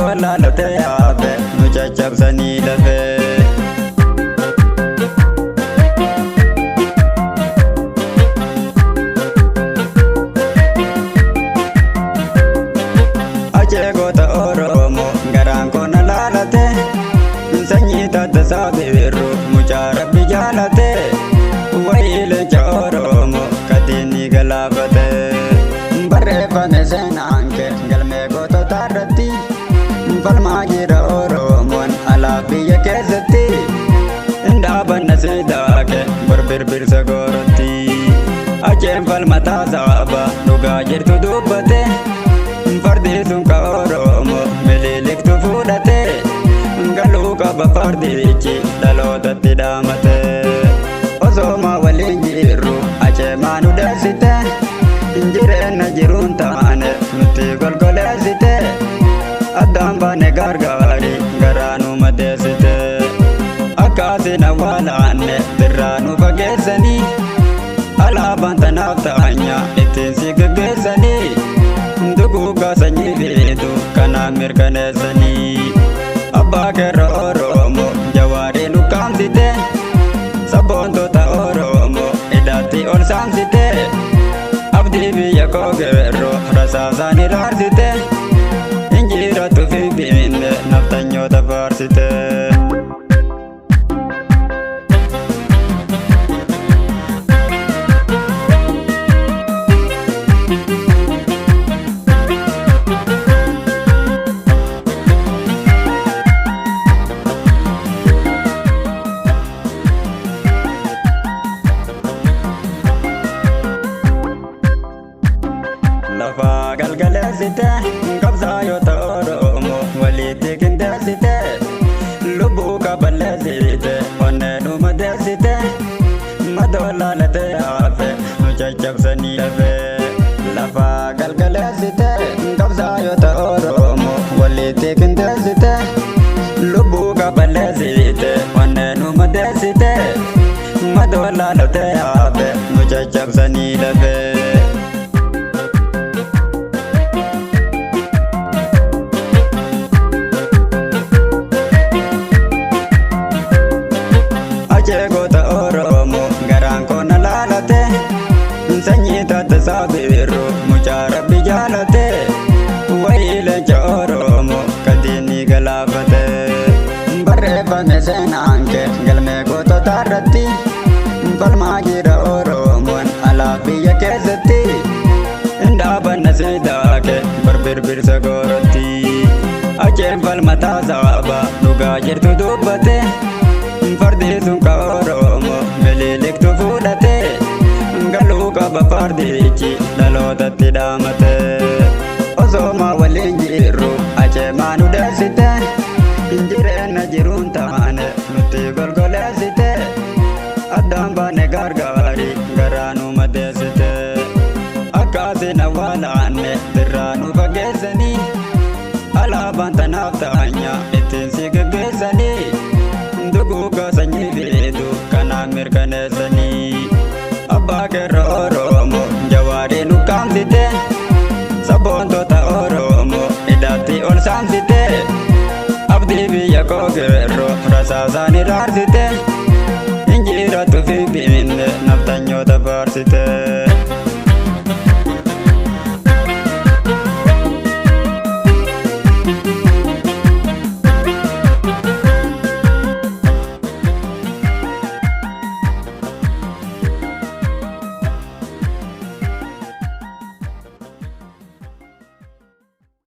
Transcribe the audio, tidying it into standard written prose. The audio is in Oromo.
madolalote hafe nu caccabsanii lafee. Ajeegota Oromoo garaan koona laalate sanyii tattasaa biirru mucaa rabbi jaalate wayii leenca Oromoo katiinni galaafate barreeffame seenaan kee galmee gootota irratti falmaa jira Oromoon alaa biyya keessatti indhaabanna siidaa kee barbirbirsa goorotti ajeen falmataa saaba dhugaa jirtu dubbate fardi sun ka Oromoo mililiktu fuudhate galuu qaba fardichi dhalootatti dhaamate osooma waliin jirru aceemaa nu deessite jireenya jiruun taane nutti golgoleessite addaan baane gargaari garaa nu madeessite akkaasin awwaalaanne birraa nu fageessanii alaabaan tanaaf taanya ittiin si gaggeessanii duguugaa sanyii fiitu kanaan mirkaneessanii abbaa keerra Oromoo Jawaarii lukkaamsite sabboontota Oromoo hidhaatti ol saamsite abdii biyya koo geerroo rasaasaan iraarsite injirattu finfinnee naftanyoota faarsite. Lafa galgaleessite qabsaa'ota Oromoo walitti qindeessite lubbuu kaballeessite onnee nu madeessite madolaalate hafe nu caccabsanii lafee. Lafa galgaleessite qabsaa'ota Oromoo walitti qindeessite lubbuu kaballeessite onnee nu madeessite madolaalate hafe nu caccabsanii lafee. Ajeegota Oromoo garaan koona laalate sanyii tattasaa biirru mucaa rabbi jaalate wayii leenca Oromoo katiinni galaafate barreeffame seenaan kee galmee gootota irratti falmaa jira Oromoon alaa biyya keessatti indhaabanna siidaa kee barbirbirsa goorotti ajeen falmataa saaba dhugaa jirtu dubbate fardi sun ka Oromoo mililiktu fuudhate galuu qaba fardichi dhalootatti dhaamate osooma waliin jirru aceemaa nu deessite jireenya jiruun taane nutti golgoleessite addaan baane gargaari garaa nu madeessite akkaasin awwaalaanne birraa nu fageessanii alaabaan tanaaf taanya ittiin si gaggeessanii duguugaa sanyii fiitu kanaan mirkaneessanii abbaa keerra Oromoo Jawaarii lukkaamsite sabboontota Oromoo hidhaatti ol saamsite abdii biyya koo geerroo rasaasaan iraarsite injirattu finfinnee naftanyoota faarsite.